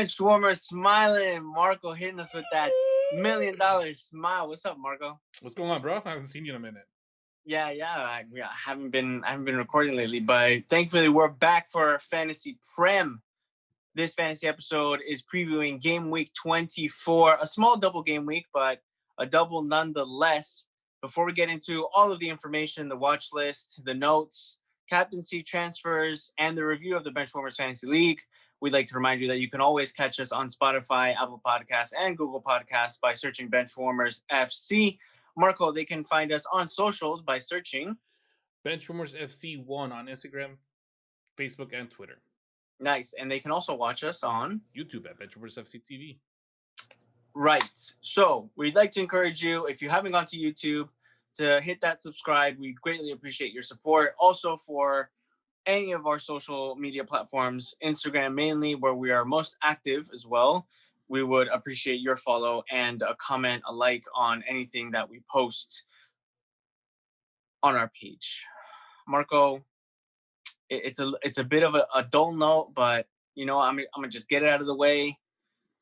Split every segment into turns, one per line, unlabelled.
Benchwarmers smiling. Marco hitting us with that $1 million smile. What's up, Marco?
What's going on, bro? I haven't seen you in a minute.
Yeah. I haven't been recording lately, but thankfully we're back for Fantasy Prem. This fantasy episode is previewing Game Week 24, a small double game week, but a double nonetheless. Before we get into all of the information, the watch list, the notes, captaincy transfers, and the review of the Benchwarmers Fantasy League, we'd like to remind you that you can always catch us on Spotify, Apple Podcasts, and Google Podcasts by searching Benchwarmers FC. Marco, they can find us on socials by searching
Benchwarmers FC1 on Instagram, Facebook, and Twitter.
Nice. And they can also watch us on
YouTube at Benchwarmers FC TV.
Right. So we'd like to encourage you, if you haven't gone to YouTube, to hit that subscribe. We'd greatly appreciate your support. Also for any of our social media platforms, Instagram mainly, where we are most active as well. We would appreciate your follow and a comment, a like on anything that we post on our page. Marco, it's a bit of a dull note, but you know, I'm gonna just get it out of the way.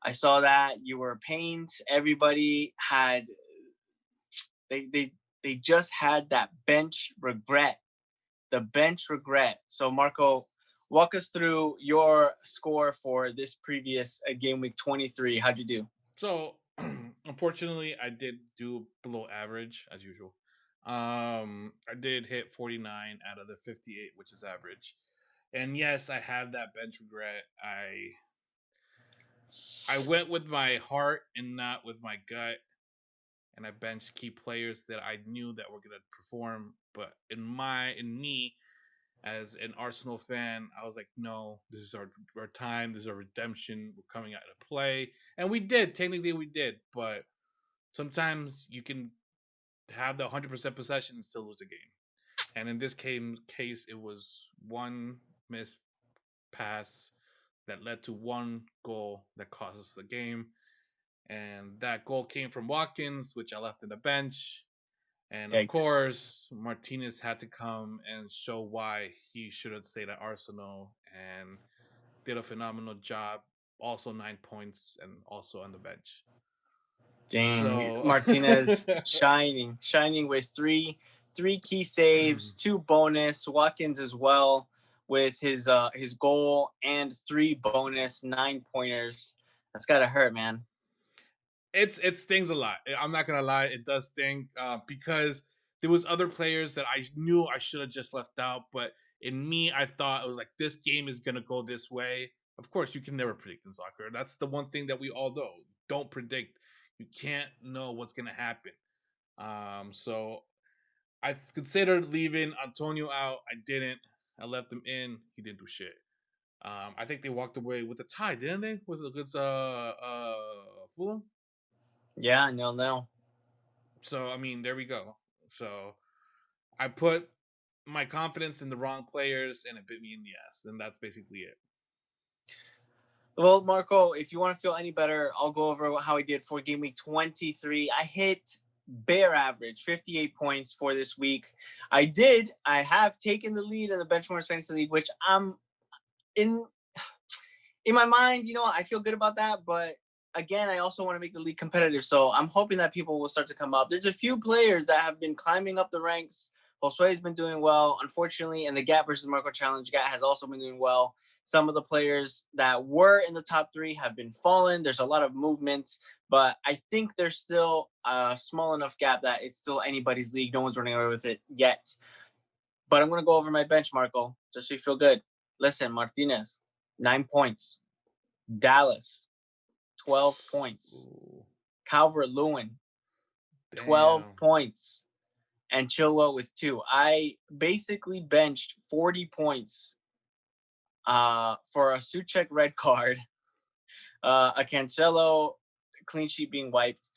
I saw that you were pained. Everybody had they just had that bench regret. The bench regret. So Marco, walk us through your score for this previous game week 23. How'd you do?
So unfortunately, I did do below average as usual. I did hit 49 out of the 58, which is average. And yes, I have that bench regret. I went with my heart and not with my gut. And I benched key players that I knew that were gonna perform. But in me, as an Arsenal fan, I was like, no, this is our time. This is our redemption. We're coming out to play. And we did. Technically, we did. But sometimes you can have the 100% possession and still lose a game. And in this case, it was one missed pass that led to one goal that cost us the game. And that goal came from Watkins, which I left in the bench. And of course, Martinez had to come and show why he should have stayed at Arsenal and did a phenomenal job. Also 9 points and also on the bench.
Dang, so... Martinez shining with three key saves, 2 bonus. Watkins as well with his goal and 3 bonus 9-pointers. That's gotta hurt, man.
It stings a lot. I'm not gonna lie, it does sting because there was other players that I knew I should have just left out, but in me, I thought it was like this game is gonna go this way. Of course, you can never predict in soccer. That's the one thing that we all know. Don't predict. You can't know what's gonna happen. So I considered leaving Antonio out. I didn't. I left him in. He didn't do shit. I think they walked away with a tie, didn't they? With against Fulham.
Yeah, no.
So, I mean, there we go. So, I put my confidence in the wrong players, and it bit me in the ass. And that's basically it.
Well, Marco, if you want to feel any better, I'll go over how I did for game week 23. I hit bare average, 58 points for this week. I have taken the lead in the Benchwarmers Fantasy League, which I'm in my mind, you know, I feel good about that, but again, I also want to make the league competitive, so I'm hoping that people will start to come up. There's a few players that have been climbing up the ranks. Josue's been doing well, unfortunately, and the Gap versus Marco Challenge Gap has also been doing well. Some of the players that were in the top 3 have been fallen. There's a lot of movement, but I think there's still a small enough gap that it's still anybody's league. No one's running away with it yet. But I'm going to go over my bench, Marco, just so you feel good. Listen, Martinez, 9 points. Dallas, 12 points. Calvert-Lewin, 12 points. And Chilwell with 2. I basically benched 40 points for a Souček red card, a Cancelo clean sheet being wiped.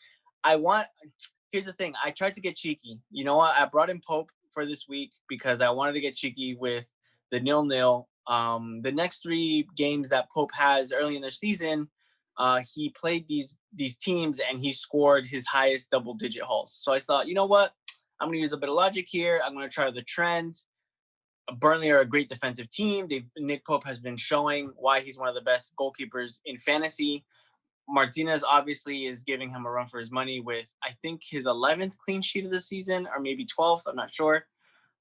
Here's the thing. I tried to get cheeky. You know what? I brought in Pope for this week because I wanted to get cheeky with the 0-0. The next 3 games that Pope has early in their season, he played these teams and he scored his highest double-digit hauls. So I thought, you know what? I'm going to use a bit of logic here. I'm going to try the trend. Burnley are a great defensive team. Nick Pope has been showing why he's one of the best goalkeepers in fantasy. Martinez obviously is giving him a run for his money with, I think, his 11th clean sheet of the season, or maybe 12th. I'm not sure.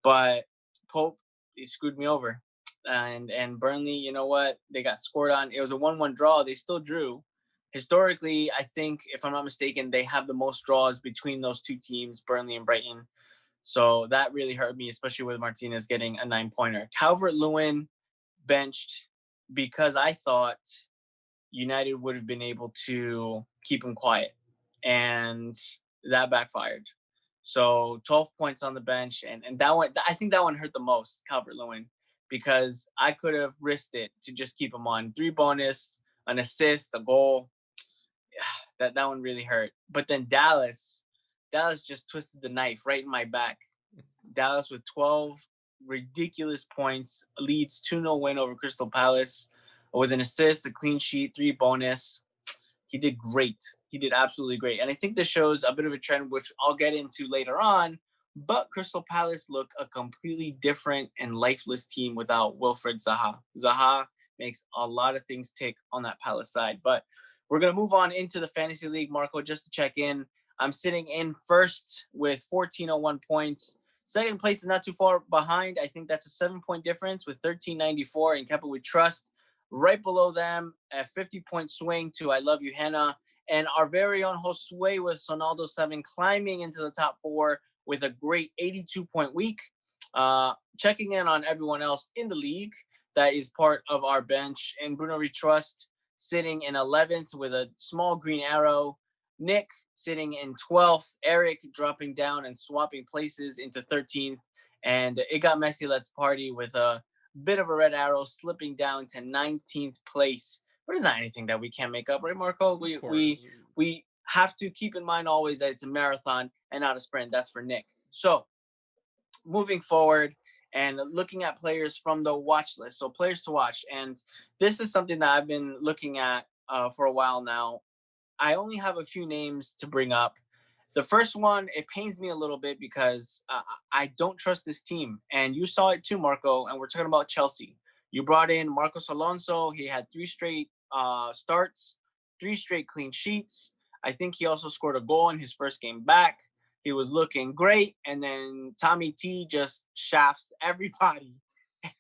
But Pope, he screwed me over. And Burnley, you know what? They got scored on. It was a 1-1 draw. They still drew. Historically, I think, if I'm not mistaken, they have the most draws between those two teams, Burnley and Brighton. So that really hurt me, especially with Martinez getting a 9-pointer. Calvert-Lewin benched because I thought United would have been able to keep him quiet, and that backfired. So 12 points on the bench, and that one, I think that one hurt the most, Calvert-Lewin, because I could have risked it to just keep him on. 3 bonus, an assist, a goal. That one really hurt. But then Dallas just twisted the knife right in my back. Dallas with 12 ridiculous points, leads 2-0 win over Crystal Palace with an assist, a clean sheet, 3 bonus. He did great. He did absolutely great. And I think this shows a bit of a trend, which I'll get into later on. But Crystal Palace look a completely different and lifeless team without Wilfred Zaha. Zaha makes a lot of things tick on that Palace side. But we're going to move on into the Fantasy League, Marco, just to check in. I'm sitting in first with 1401 points. Second place is not too far behind. I think that's a 7-point difference with 1394 and kept it with trust. Right below them, a 50-point swing to I Love You, Hannah. And our very own Josue with Sonaldo 7 climbing into the top 4 with a great 82-point week. Checking in on everyone else in the league that is part of our bench. And Bruno We Trust sitting in 11th with a small green arrow. Nick sitting in 12th. Eric dropping down and swapping places into 13th. And it got messy. Let's party with a bit of a red arrow slipping down to 19th place. But it's not anything that we can't make up, right, Marco? We have to keep in mind always that it's a marathon and not a sprint. That's for Nick. So moving forward and looking at players from the watch list. So players to watch. And this is something that I've been looking at for a while now. I only have a few names to bring up. The first one, it pains me a little bit because I don't trust this team. And you saw it too, Marco, and we're talking about Chelsea. You brought in Marcos Alonso. He had 3 straight starts, 3 straight clean sheets. I think he also scored a goal in his first game back. He was looking great. And then Tommy T just shafts everybody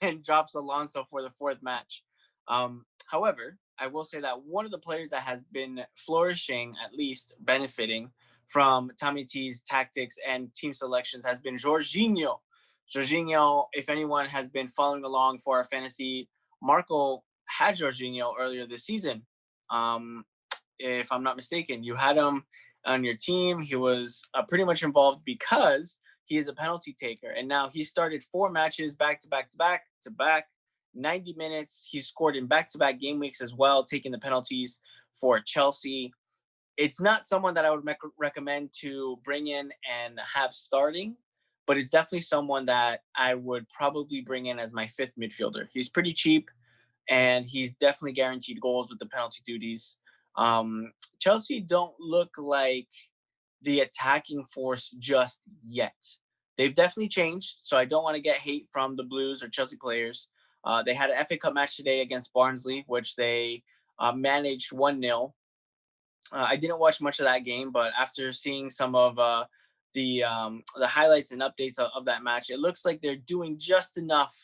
and drops Alonso for the 4th match. However, I will say that one of the players that has been flourishing, at least benefiting from Tommy T's tactics and team selections, has been Jorginho. Jorginho, if anyone has been following along for our fantasy, Marco had Jorginho earlier this season. If I'm not mistaken, you had him on your team. He was pretty much involved because he is a penalty taker. And now he started 4 matches back to back, 90 minutes. He scored in back-to-back game weeks as well, taking the penalties for Chelsea. It's not someone that I would recommend to bring in and have starting, but it's definitely someone that I would probably bring in as my 5th midfielder. He's pretty cheap, and he's definitely guaranteed goals with the penalty duties. Chelsea don't look like the attacking force just yet. They've definitely changed, so I don't want to get hate from the Blues or Chelsea players. They had an FA Cup match today against Barnsley, which they managed 1-0. I didn't watch much of that game, but after seeing some of the highlights and updates of that match, it looks like they're doing just enough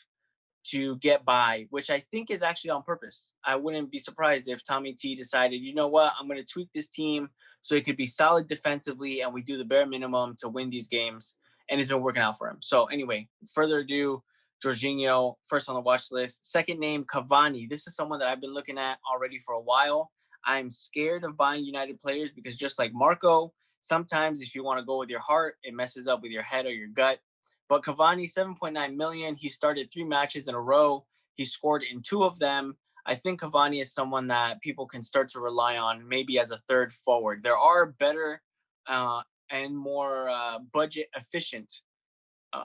to get by, which I think is actually on purpose. I wouldn't be surprised if Tommy T decided, you know what, I'm going to tweak this team so it could be solid defensively and we do the bare minimum to win these games. And it's been working out for him. So anyway, further ado, Jorginho, first on the watch list. Second name, Cavani. This is someone that I've been looking at already for a while. I'm scared of buying United players because just like Marco, sometimes if you want to go with your heart, it messes up with your head or your gut. But Cavani, 7.9 million. He started 3 matches in a row. He scored in 2 of them. I think Cavani is someone that people can start to rely on maybe as a 3rd forward. There are better and more budget efficient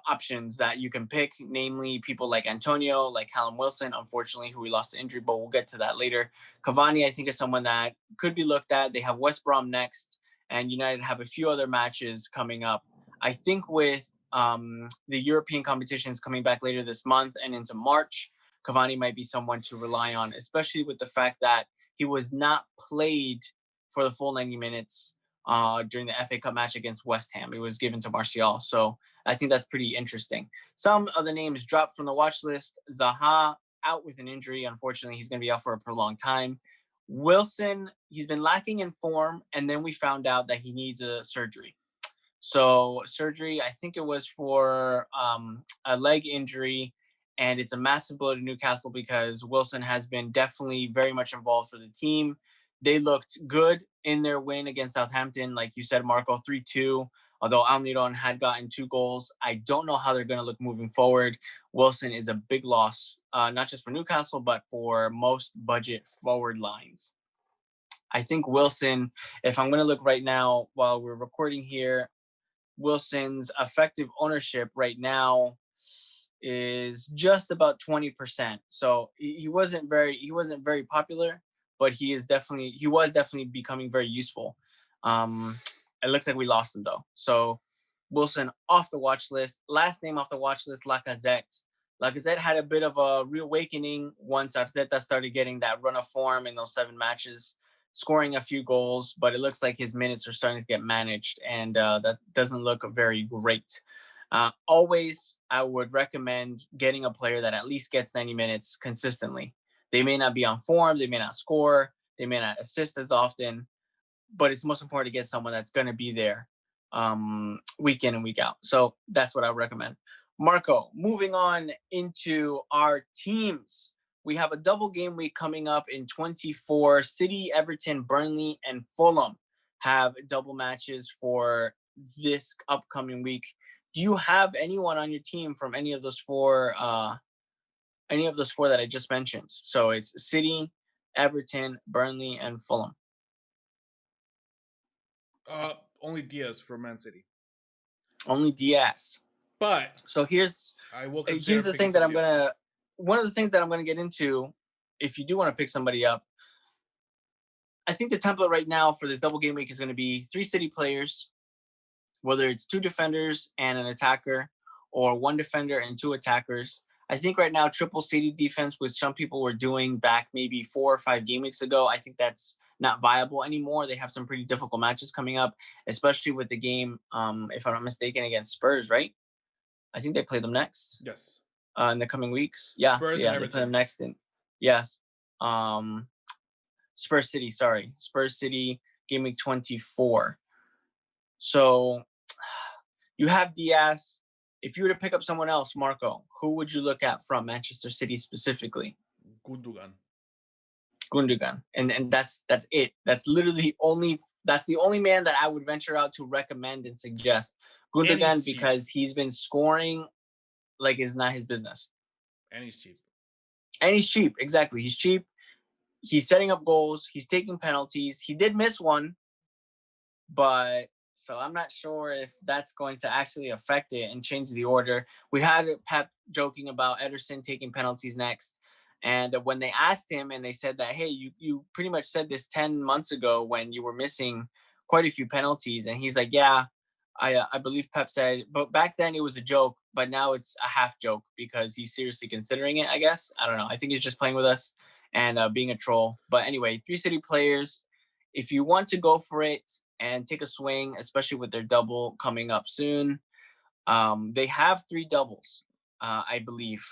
options that you can pick, namely people like Antonio, like Callum Wilson, unfortunately, who we lost to injury, but we'll get to that later. Cavani, I think, is someone that could be looked at. They have West Brom next, and United have a few other matches coming up. I think with the European competition is coming back later this month and into March, Cavani might be someone to rely on, especially with the fact that he was not played for the full 90 minutes during the FA Cup match against West Ham. It was given to Martial. So I think that's pretty interesting. Some of the names dropped from the watch list. Zaha out with an injury. Unfortunately, he's going to be out for a prolonged time. Wilson, he's been lacking in form, and then we found out that he needs a surgery. So surgery, I think it was for a leg injury, and it's a massive blow to Newcastle because Wilson has been definitely very much involved for the team. They looked good in their win against Southampton, like you said, Marco, 3-2. Although Almiron had gotten 2 goals, I don't know how they're going to look moving forward. Wilson is a big loss, not just for Newcastle, but for most budget forward lines. I think Wilson, if I'm going to look right now while we're recording here, Wilson's effective ownership right now is just about 20%. So he wasn't very popular, but he was definitely becoming very useful. It looks like we lost him though. So Wilson off the watch list. Last name off the watch list, Lacazette. Lacazette had a bit of a reawakening once Arteta started getting that run of form in those 7 matches, scoring a few goals, but it looks like his minutes are starting to get managed, and that doesn't look very great. Always, I would recommend getting a player that at least gets 90 minutes consistently. They may not be on form, they may not score, they may not assist as often, but it's most important to get someone that's going to be there week in and week out. So that's what I recommend. Marco, moving on into our teams. We have a double game week coming up in 24. City, Everton, Burnley, and Fulham have double matches for this upcoming week. Do you have anyone on your team from any of those four that I just mentioned? So it's City, Everton, Burnley, and Fulham.
Only Diaz for Man City.
Only Diaz.
But
so here's the thing that one of the things that I'm gonna get into. If you do want to pick somebody up, I think the template right now for this double game week is going to be 3 City players, whether it's 2 defenders and an attacker, or 1 defender and 2 attackers. I think right now triple City defense, which some people were doing back maybe 4 or 5 game weeks ago, I think that's not viable anymore. They have some pretty difficult matches coming up, especially with the game, if I'm not mistaken, against Spurs, right? I think they play them next.
Yes.
In the coming weeks. Yeah,
Spurs
they play them next. Yes. Spurs City, game week 24. So you have Diaz. If you were to pick up someone else, Marco, who would you look at from Manchester City specifically? Gundogan. And that's it. That's literally the only man that I would venture out to recommend and suggest. Gundogan, because he's been scoring like it's not his business.
And he's cheap.
Exactly. He's cheap. He's setting up goals. He's taking penalties. He did miss one, but so I'm not sure if that's going to actually affect it and change the order. We had Pep joking about Ederson taking penalties next. And when they asked him and they said that, hey, you pretty much said this 10 months ago when you were missing quite a few penalties. And he's like, yeah, I believe Pep said, but back then it was a joke, but now it's a half joke because he's seriously considering it, I guess. I don't know. I think he's just playing with us and being a troll. But anyway, 3 City players, if you want to go for it and take a swing, especially with their double coming up soon, they have 3 doubles, I believe.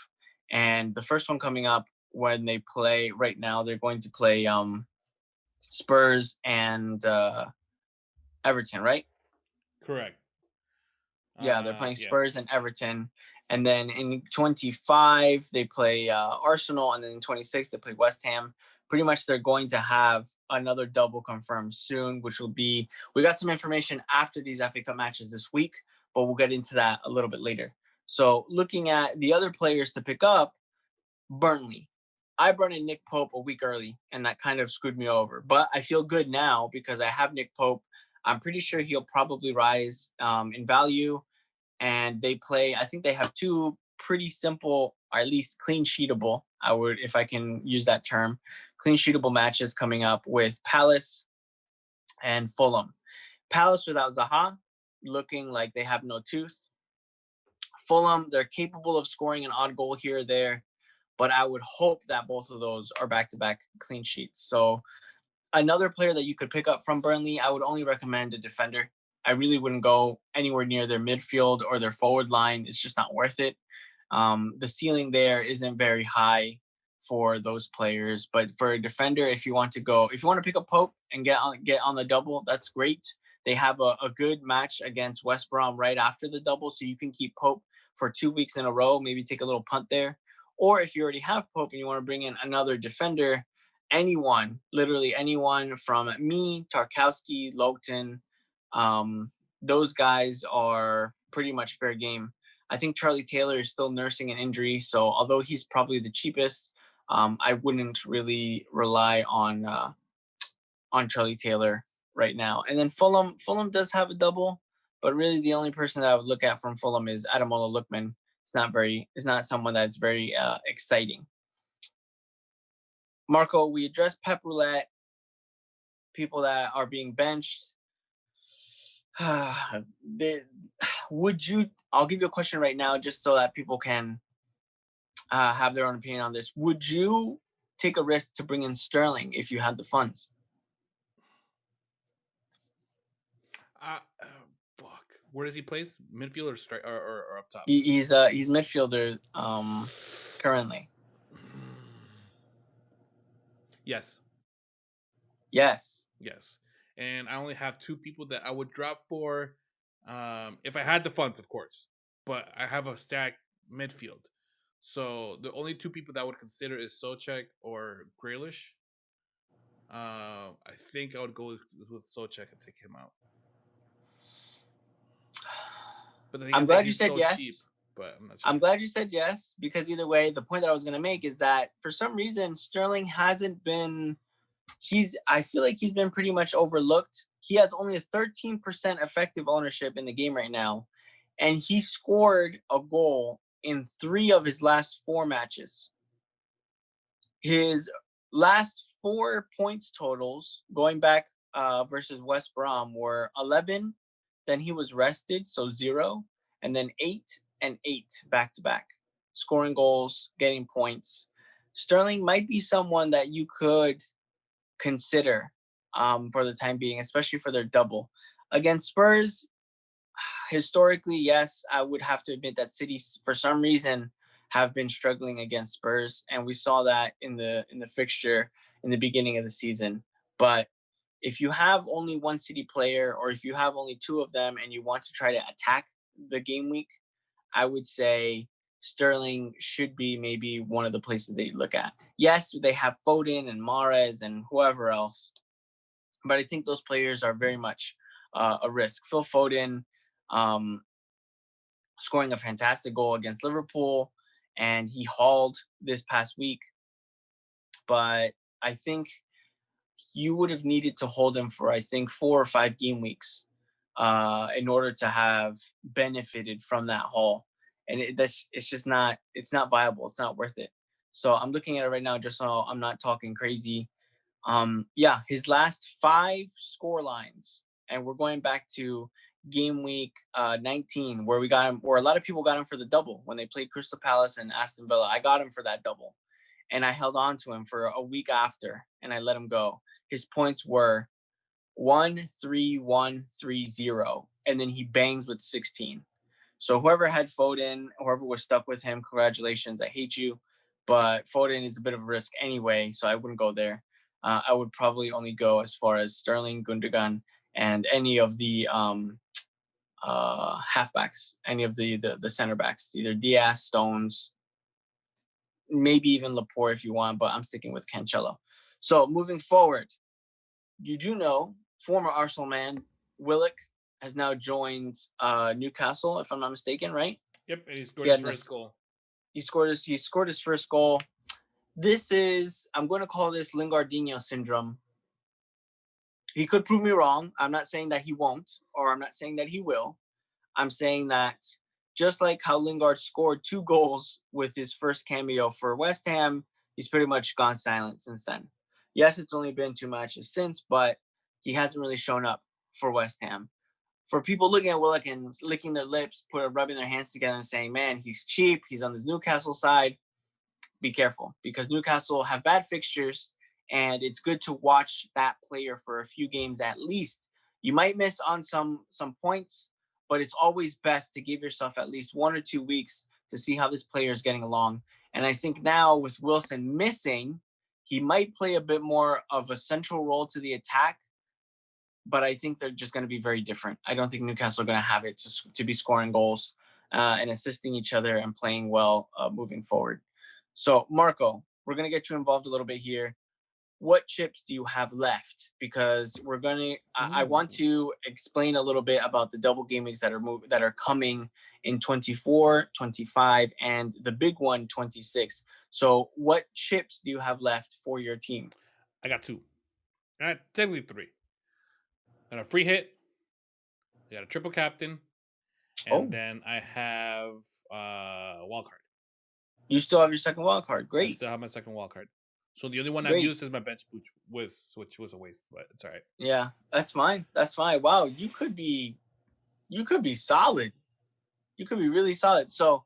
And the first one coming up when they play right now, they're going to play Spurs and Everton, right?
Correct.
Yeah, they're playing Spurs and Everton. And then in 25, they play Arsenal. And then in 26, they play West Ham. Pretty much they're going to have another double confirmed soon, which will be, we got some information after these FA Cup matches this week, but we'll get into that a little bit later. So looking at the other players to pick up, Burnley. I brought in Nick Pope a week early, and that kind of screwed me over. But I feel good now because I have Nick Pope. I'm pretty sure he'll probably rise in value. And they play, I think they have 2 pretty simple, or at least clean sheetable, if I can use that term, clean sheetable matches coming up with Palace and Fulham. Palace without Zaha, looking like they have no tooth. Fulham, they're capable of scoring an odd goal here or there, but I would hope that both of those are back-to-back clean sheets. So another player that you could pick up from Burnley, I would only recommend a defender. I really wouldn't go anywhere near their midfield or their forward line. It's just not worth it. The ceiling there isn't very high for those players, but for a defender, if you want to pick up Pope and get on the double, that's great. They have a good match against West Brom right after the double, so you can keep Pope for 2 weeks in a row, maybe take a little punt there. Or if you already have Pope and you want to bring in another defender, anyone, literally anyone from me, Tarkowski, Logton, those guys are pretty much fair game. I think Charlie Taylor is still nursing an injury, so although he's probably the cheapest, I wouldn't really rely on Charlie Taylor right now. And then Fulham does have a double, but really the only person that I would look at from Fulham is Ademola Lookman. It's not someone that's very exciting. Marco, we addressed Pep Roulette, people that are being benched. I'll give you a question right now just so that people can have their own opinion on this. Would you take a risk to bring in Sterling if you had the funds?
Fuck. Where does he play? Midfield or strike or up top?
He's midfielder currently.
Yes.
Yes.
And I only have two people that I would drop for if I had the funds, of course. But I have a stacked midfield. So the only two people that I would consider is Souček or Grealish. I think I would go with Souček and take him out. But
I'm glad you said yes.
Cheap, but I'm not sure.
I'm glad you said yes, because either way, the point that I was going to make is that for some reason, Sterling hasn't been... I feel like he's been pretty much overlooked. He has only a 13% effective ownership in the game right now, and he scored a goal in 3 of his last 4 matches. His last 4 points totals going back versus West Brom were 11, then he was rested, so 0, and then 8 and 8 back-to-back, scoring goals, getting points. Sterling might be someone that you could consider for the time being, especially for their double. Against Spurs, historically, yes, I would have to admit that City, for some reason, have been struggling against Spurs, and we saw that in the fixture in the beginning of the season. But if you have only one City player, or if you have only 2 of them and you want to try to attack the game week, I would say Sterling should be maybe one of the places that you look at. Yes, they have Foden and Mahrez and whoever else, but I think those players are very much a risk. Phil Foden scoring a fantastic goal against Liverpool, and he hauled this past week. But I think you would have needed to hold him for, I think, 4 or 5 game weeks in order to have benefited from that haul. And it's not viable. It's not worth it. So I'm looking at it right now, just so I'm not talking crazy. His last 5 score lines, and we're going back to game week 19, where we got him, where a lot of people got him for the double when they played Crystal Palace and Aston Villa. I got him for that double, and I held on to him for a week after, and I let him go. His points were 1-3-1-3-0, and then he bangs with 16. So whoever had Foden, whoever was stuck with him, congratulations. I hate you, but Foden is a bit of a risk anyway, so I wouldn't go there. I would probably only go as far as Sterling, Gundogan, and any of the halfbacks, any of the center backs, either Diaz, Stones, maybe even Laporte if you want, but I'm sticking with Cancelo. So moving forward, you do know former Arsenal man Willock has now joined Newcastle, if I'm not mistaken, right?
Yep, and he scored his first goal.
He scored his first goal. This is, I'm going to call this Lingardinho syndrome. He could prove me wrong. I'm not saying that he won't, or I'm not saying that he will. I'm saying that just like how Lingard scored 2 goals with his first cameo for West Ham, he's pretty much gone silent since then. Yes, it's only been 2 matches since, but he hasn't really shown up for West Ham. for people looking at Willock and licking their lips, rubbing their hands together and saying, man, he's cheap. He's on the Newcastle side. Be careful, because Newcastle have bad fixtures, and it's good to watch that player for a few games at least. You might miss on some points, but it's always best to give yourself at least 1 or 2 weeks to see how this player is getting along. And I think now with Wilson missing, he might play a bit more of a central role to the attack, but I think they're just going to be very different. I don't think Newcastle are going to have it to be scoring goals and assisting each other and playing well moving forward. So, Marco, we're going to get you involved a little bit here. What chips do you have left? Because I want to explain a little bit about the double game weeks that are coming in 24, 25, and the big one, 26. So what chips do you have left for your team?
I got 2. I got technically 3. I got a free hit. I got a triple captain. And then I have a wild card.
You still have your second wild card. Great.
I still have my second wild card. So the only one I've used is my bench boost, which was a waste, but it's all right.
Yeah, that's fine. That's fine. Wow, you could be solid. You could be really solid. So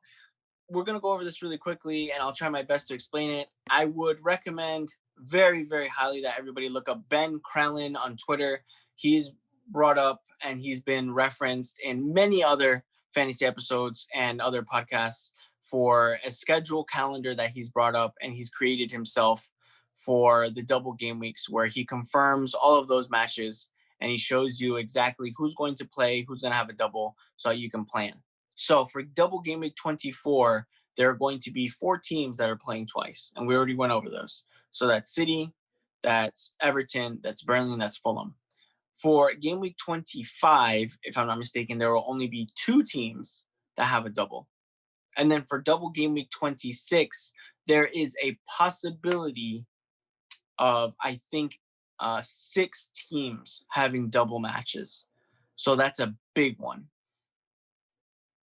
we're going to go over this really quickly, and I'll try my best to explain it. I would recommend very, very highly that everybody look up Ben Krellin on Twitter. He's brought up and he's been referenced in many other fantasy episodes and other podcasts for a schedule calendar that he's brought up, and he's created himself for the double game weeks, where he confirms all of those matches and he shows you exactly who's going to play, who's going to have a double, so you can plan. So for double game week 24, there are going to be 4 teams that are playing twice, and we already went over those. So that's City, that's Everton, that's Burnley, and that's Fulham. For game week 25, if I'm not mistaken, there will only be 2 teams that have a double. And then for double game week 26, there is a possibility of, I think, 6 teams having double matches. So that's a big one.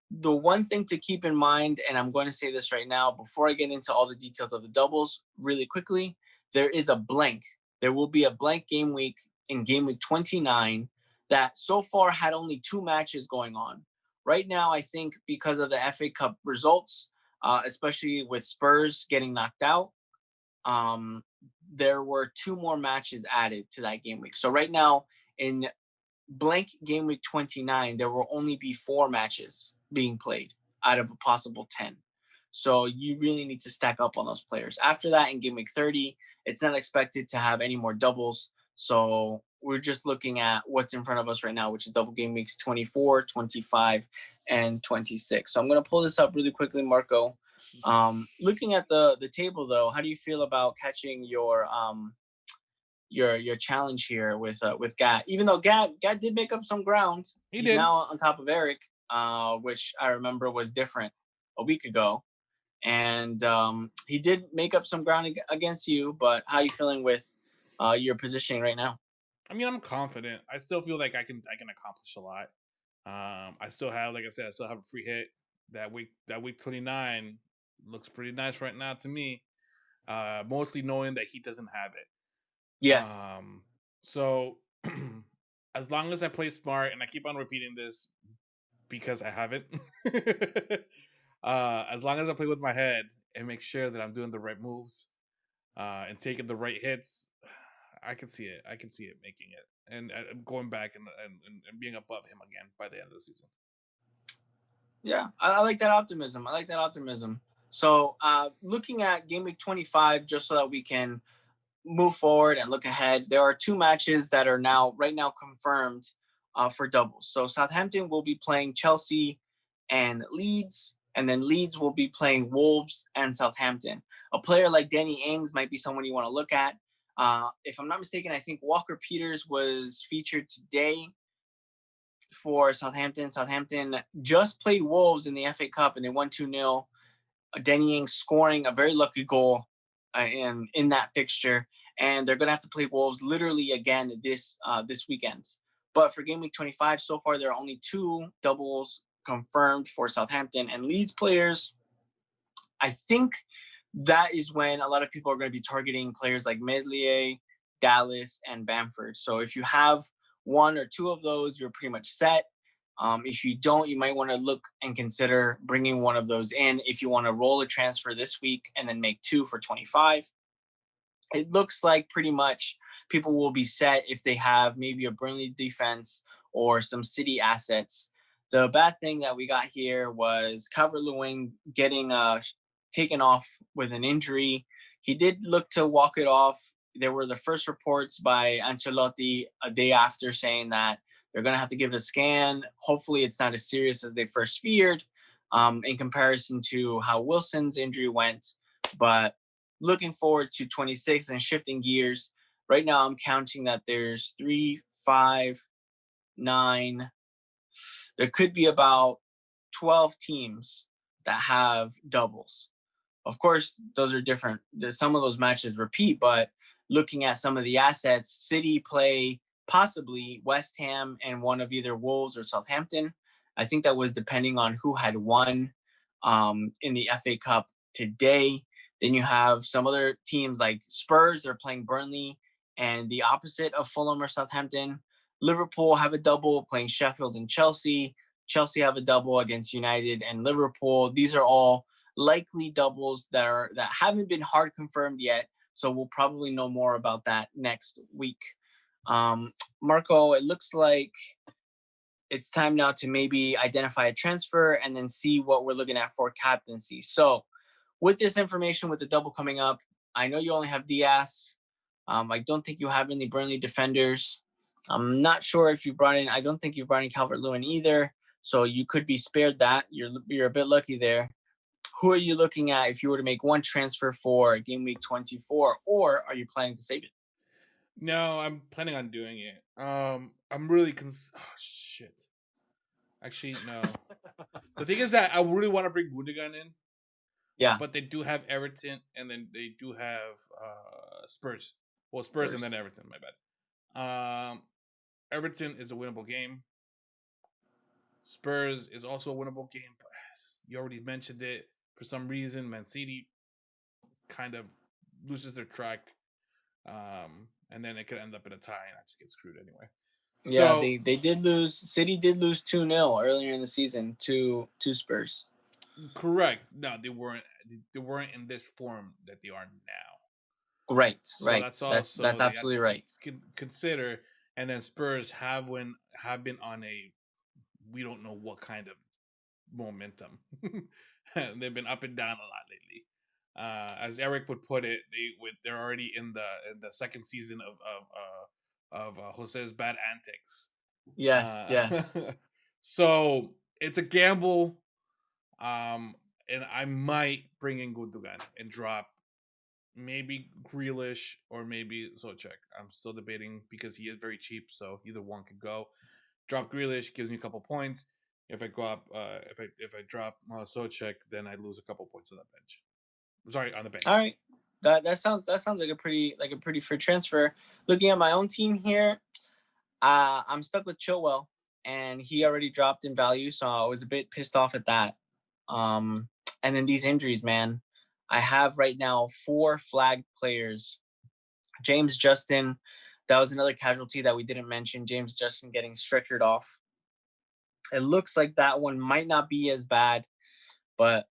The one thing to keep in mind, and I'm going to say this right now before I get into all the details of the doubles really quickly, there is a blank. There will be a blank game week in game week 29 that so far had only 2 matches going on. Right now, I think because of the FA Cup results, especially with Spurs getting knocked out, there were 2 more matches added to that game week. So right now, in blank game week 29, there will only be 4 matches being played out of a possible 10. So you really need to stack up on those players. After that, in game week 30, it's not expected to have any more doubles. So we're just looking at what's in front of us right now, which is double game weeks 24, 25, and 26. So I'm going to pull this up really quickly, Marco. Looking at the table, though, how do you feel about catching your challenge here with Gat? Even though Gat did make up some ground, he's now on top of Eric, which I remember was different a week ago, and he did make up some ground against you. But how are you feeling with your positioning right now?
I mean, I'm confident. I still feel like I can accomplish a lot. I still have, like I said, I still have a free hit. That week 29 looks pretty nice right now to me. Mostly knowing that he doesn't have it.
Yes.
So as long as I play smart, and I keep on repeating this because I haven't, as long as I play with my head and make sure that I'm doing the right moves and taking the right hits, I can see it. I can see it making it, and going back and being above him again by the end of the season.
Yeah, I like that optimism. So looking at game week 25, just so that we can move forward and look ahead, there are 2 matches that are right now confirmed for doubles. So Southampton will be playing Chelsea and Leeds, and then Leeds will be playing Wolves and Southampton. A player like Danny Ings might be someone you want to look at. If I'm not mistaken, I think Walker Peters was featured today for Southampton. Southampton just played Wolves in the FA Cup, and they won 2-0. Danny Ings scoring a very lucky goal in that fixture, and they're going to have to play Wolves literally again this weekend. But for game week 25, so far there are only 2 doubles confirmed for Southampton and Leeds players. I think that is when a lot of people are going to be targeting players like Meslier, Dallas, and Bamford. So if you have 1 or 2 of those, you're pretty much set. If you don't, you might want to look and consider bringing one of those in if you want to roll a transfer this week and then make 2 for 25. It looks like pretty much people will be set if they have maybe a Burnley defense or some City assets. The bad thing that we got here was Calvert-Lewin getting taken off with an injury. He did look to walk it off. There were the first reports by Ancelotti a day after saying that they're going to have to give it a scan. Hopefully, it's not as serious as they first feared in comparison to how Wilson's injury went. But looking forward to 26 and shifting gears. Right now, I'm counting that there's 3, 5, 9. There could be about 12 teams that have doubles. Of course, those are different. Some of those matches repeat, but looking at some of the assets, City play possibly West Ham and one of either Wolves or Southampton. I think that was depending on who had won in the FA Cup today. Then you have some other teams like Spurs, they're playing Burnley, and the opposite of Fulham or Southampton. Liverpool have a double playing Sheffield and Chelsea. Chelsea have a double against United and Liverpool. These are all likely doubles that haven't been hard confirmed yet. So we'll probably know more about that next week. Marco, it looks like it's time now to maybe identify a transfer and then see what we're looking at for captaincy. So with this information, with the double coming up, I know you only have Diaz. I don't think you have any Burnley defenders. I'm not sure if you brought in, I don't think you brought in Calvert-Lewin either. So you could be spared that. You're a bit lucky there. Who are you looking at if you were to make one transfer for Game Week 24, or are you planning to save it?
No, I'm planning on doing it. I'm really oh shit. Actually, no. The thing is that I really want to bring Gundogan in.
Yeah.
But they do have Everton, and then they do have Spurs. Well, Spurs and then Everton. My bad. Everton is a winnable game. Spurs is also a winnable game. But you already mentioned it. For some reason, Man City kind of loses their track, and then it could end up in a tie, and I just get screwed anyway.
Yeah, so, they did lose. City did lose 2-0 earlier in the season to Spurs.
Correct. No, they weren't in this form that they are now.
Right.
So
right.
that's also
that's absolutely right.
Consider, and then Spurs have been on a we don't know what kind of momentum. They've been up and down a lot lately. As Eric would put it, they're already in the second season of Jose's bad antics.
Yes, yes.
So it's a gamble, and I might bring in Gundogan and drop maybe Grealish or maybe Socek. I'm still debating because he is very cheap, so either one could go. Drop Grealish gives me a couple points. If I drop Socek, then I lose a couple points on the bench. Sorry, on the bench.
All right, that sounds like a pretty fair transfer. Looking at my own team here, I'm stuck with Chilwell, and he already dropped in value, so I was a bit pissed off at that. And then these injuries, man. I have right now 4 flagged players. James Justin, that was another casualty that we didn't mention. James Justin getting stretchered off. It looks like that one might not be as bad, but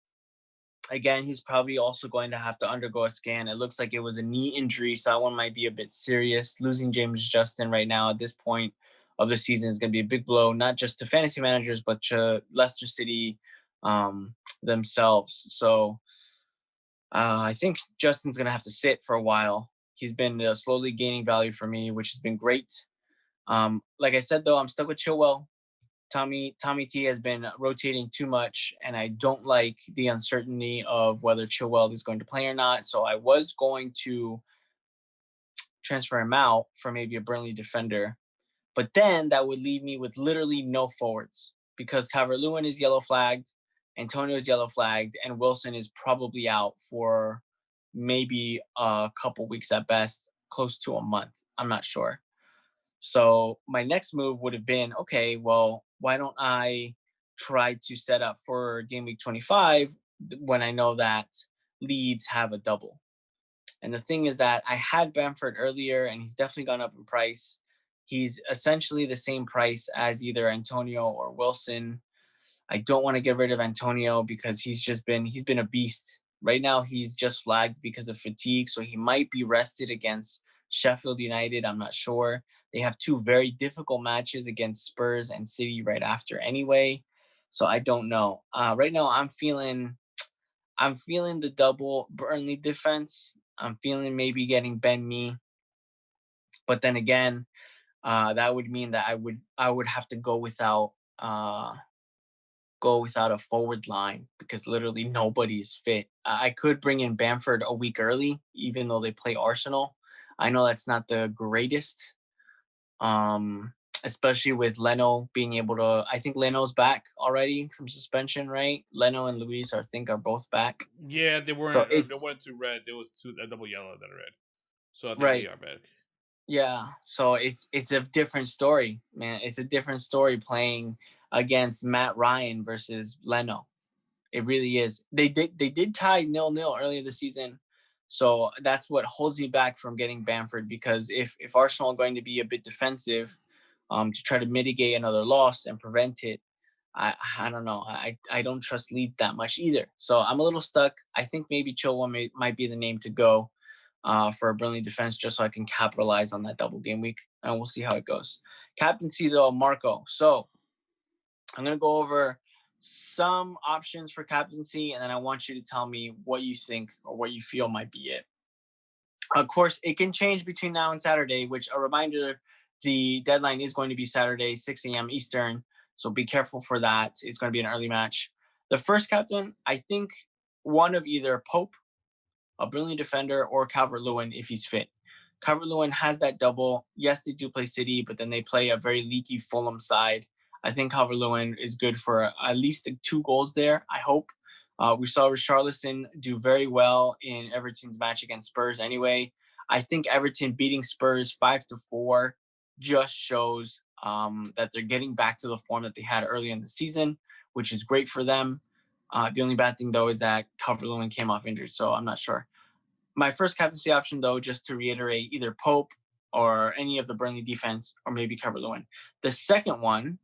again, he's probably also going to have to undergo a scan. It looks like it was a knee injury, so that one might be a bit serious. Losing James Justin right now at this point of the season is going to be a big blow, not just to fantasy managers, but to Leicester City themselves. So I think Justin's going to have to sit for a while. He's been slowly gaining value for me, which has been great. Like I said, though, I'm stuck with Chilwell. Tommy T has been rotating too much, and I don't like the uncertainty of whether Chilwell is going to play or not. So I was going to transfer him out for maybe a Burnley defender, but then that would leave me with literally no forwards because Calvert-Lewin is yellow flagged, Antonio is yellow flagged, and Wilson is probably out for maybe a couple weeks at best, close to a month. I'm not sure. So my next move would have been, okay, well, why don't I try to set up for Game Week 25 when I know that Leeds have a double? And the thing is that I had Bamford earlier, and he's definitely gone up in price. He's essentially the same price as either Antonio or Wilson. I don't want to get rid of Antonio because he's been a beast. Right now he's just flagged because of fatigue, so he might be rested against Sheffield United. I'm not sure. They have two very difficult matches against Spurs and City right after anyway. So I don't know. Right now I'm feeling the double Burnley defense. I'm feeling maybe getting Ben Mee, but then again, that would mean that I would have to uh, go without a forward line because literally nobody is fit. I could bring in Bamford a week early, even though they play Arsenal. I know that's not the greatest, um, especially with Leno being able to. I think Leno's back already from suspension, right? Leno and Luis, I think, are both back.
Yeah,
So
they
it's
weren't too red. There was two a double yellow then a red. So I think they
right.
are back.
Yeah. So it's a different story, man. It's a different story playing against Matt Ryan versus Leno. It really is. They did tie 0-0 earlier this season. So that's what holds me back from getting Bamford because if Arsenal are going to be a bit defensive to try to mitigate another loss and prevent it, I don't know. I don't trust Leeds that much either. So I'm a little stuck. I think maybe Chilwell might be the name to go for a Burnley defense just so I can capitalize on that double game week. And we'll see how it goes. Captaincy though, Marco. So I'm going to go over some options for captaincy, and then I want you to tell me what you think or what you feel might be it. Of course, it can change between now and Saturday, which a reminder, the deadline is going to be Saturday, 6 a.m. Eastern. So be careful for that. It's going to be an early match. The first captain, I think one of either Pope, a brilliant defender, or Calvert-Lewin if he's fit. Calvert-Lewin has that double. Yes, they do play City, but then they play a very leaky Fulham side. I think Calvert-Lewin is good for at least 2 goals there, I hope. We saw Richarlison do very well in Everton's match against Spurs anyway. I think Everton beating Spurs 5-4 just shows that they're getting back to the form that they had early in the season, which is great for them. The only bad thing, though, is that Calvert-Lewin came off injured, so I'm not sure. My first captaincy option, though, just to reiterate, either Pope or any of the Burnley defense, or maybe Calvert-Lewin. The second one,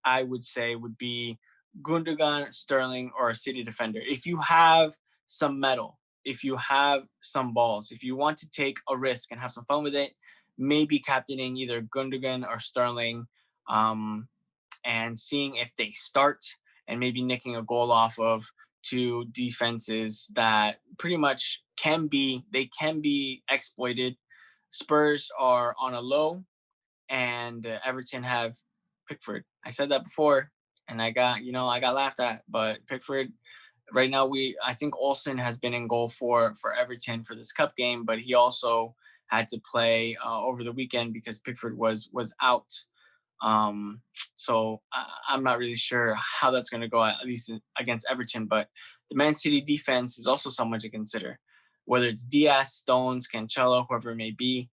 I would say, would be Gundogan, Sterling, or a City defender. If you have some metal, if you have some balls, if you want to take a risk and have some fun with it, maybe captaining either Gundogan or Sterling, and seeing if they start and maybe nicking a goal off of two defenses that pretty much can be exploited. Spurs are on a low, and Everton have Pickford. I said that before, and I got laughed at. But Pickford, right now, I think Olsen has been in goal for Everton for this cup game, but he also had to play over the weekend because Pickford was out. Um, so I'm not really sure how that's going to go, at least against Everton. But the Man City defense is also someone to consider, whether it's Diaz, Stones, Cancelo, whoever it may be.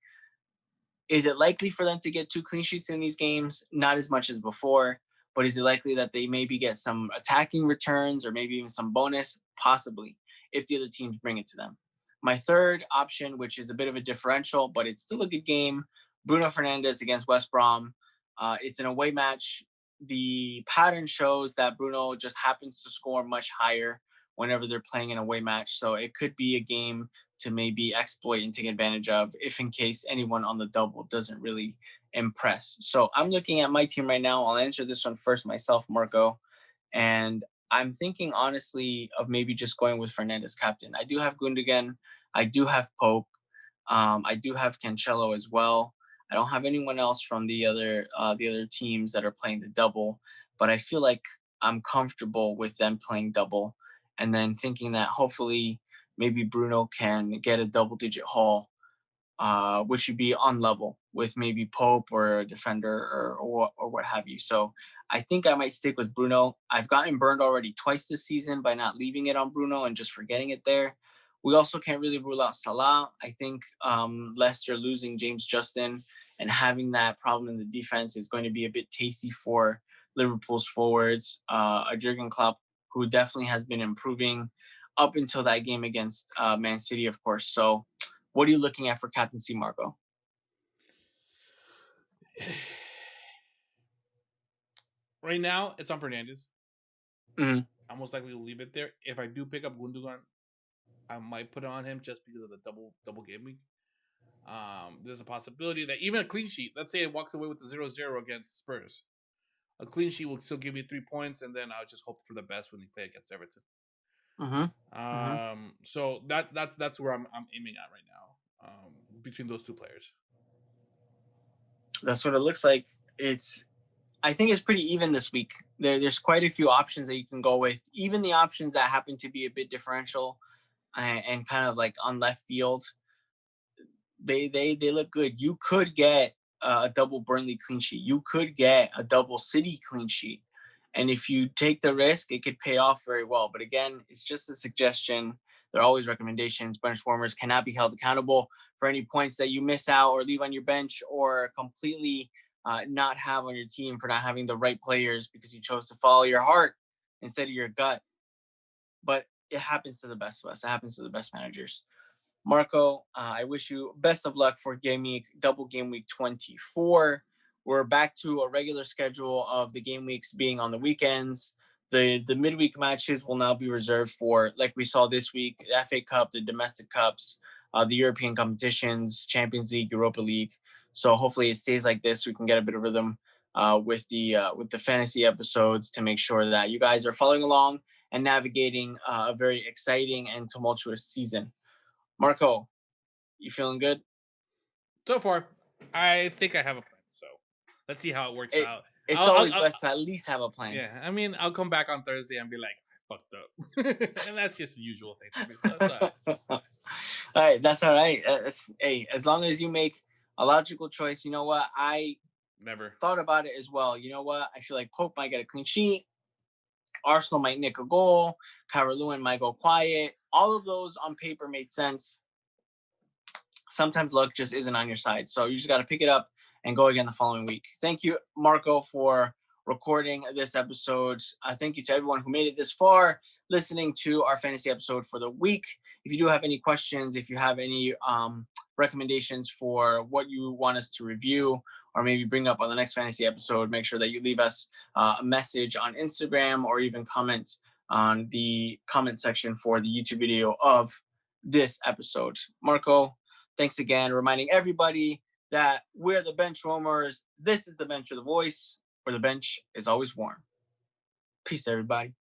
Is it likely for them to get 2 clean sheets in these games? Not as much as before, but is it likely that they maybe get some attacking returns or maybe even some bonus? Possibly, if the other teams bring it to them. My third option, which is a bit of a differential, but it's still a good game, Bruno Fernandes against West Brom. It's an away match. The pattern shows that Bruno just happens to score much higher whenever they're playing an away match. So it could be a game to maybe exploit and take advantage of if in case anyone on the double doesn't really impress. So I'm looking at my team right now. I'll answer this one first myself, Marco. And I'm thinking honestly of maybe just going with Fernandes captain. I do have Gundogan. I do have Pope. I do have Cancelo as well. I don't have anyone else from the other teams that are playing the double, but I feel like I'm comfortable with them playing double, and then thinking that hopefully maybe Bruno can get a double-digit haul, which would be on level with maybe Pope or a defender or what have you. So I think I might stick with Bruno. I've gotten burned already twice this season by not leaving it on Bruno and just forgetting it there. We also can't really rule out Salah. I think Leicester losing James Justin and having that problem in the defense is going to be a bit tasty for Liverpool's forwards. A Jurgen Klopp who definitely has been improving up until that game against Man City, of course. So what are you looking at for captaincy, Marco?
Right now, it's on Fernandez.
Mm-hmm.
I most likely will leave it there. If I do pick up Gundogan, I might put it on him just because of the double game week. There's a possibility that even a clean sheet, let's say it walks away with the 0-0 against Spurs, a clean sheet will still give you 3 points, and then I'll just hope for the best when you play against Everton.
Mm-hmm.
So that's where I'm aiming at right now. Between those two players.
That's what it looks like. I think it's pretty even this week. There's quite a few options that you can go with. Even the options that happen to be a bit differential and kind of like on left field, they look good. You could get a double Burnley clean sheet. You could get a double City clean sheet. And if you take the risk, it could pay off very well. But again, it's just a suggestion. They're always recommendations. Benchwarmers cannot be held accountable for any points that you miss out or leave on your bench or completely not have on your team for not having the right players because you chose to follow your heart instead of your gut. But it happens to the best of us. It happens to the best managers. Marco, I wish you best of luck for Double Game Week 24. We're back to a regular schedule of the game weeks being on the weekends. The midweek matches will now be reserved for, like we saw this week, the FA Cup, the domestic cups, the European competitions, Champions League, Europa League. So hopefully it stays like this. We can get a bit of rhythm with the fantasy episodes to make sure that you guys are following along and navigating a very exciting and tumultuous season. Marco, you feeling good?
So far, I think I have a plan. So let's see how it works
It
out.
it's always best to at least have a plan.
Yeah, I mean, I'll come back on Thursday and be like, I fucked up, and that's just the usual thing for me. So it's all right.
All right, that's all right. Hey, as long as you make a logical choice, you know what? I
Never.
thought about it as well. You know what? I feel like Pope might get a clean sheet. Arsenal might nick a goal. Kyra Lewin might go quiet. All of those on paper made sense. Sometimes luck just isn't on your side. So you just got to pick it up and go again the following week. Thank you, Marco, for recording this episode. Thank you to everyone who made it this far, listening to our fantasy episode for the week. If you do have any questions, if you have any recommendations for what you want us to review or maybe bring up on the next fantasy episode, make sure that you leave us a message on Instagram or even comment on the comment section for the YouTube video of this episode. Marco, thanks again, reminding everybody that we're the Benchwarmers. This is the Bench of the Voice, where the bench is always warm. Peace, everybody.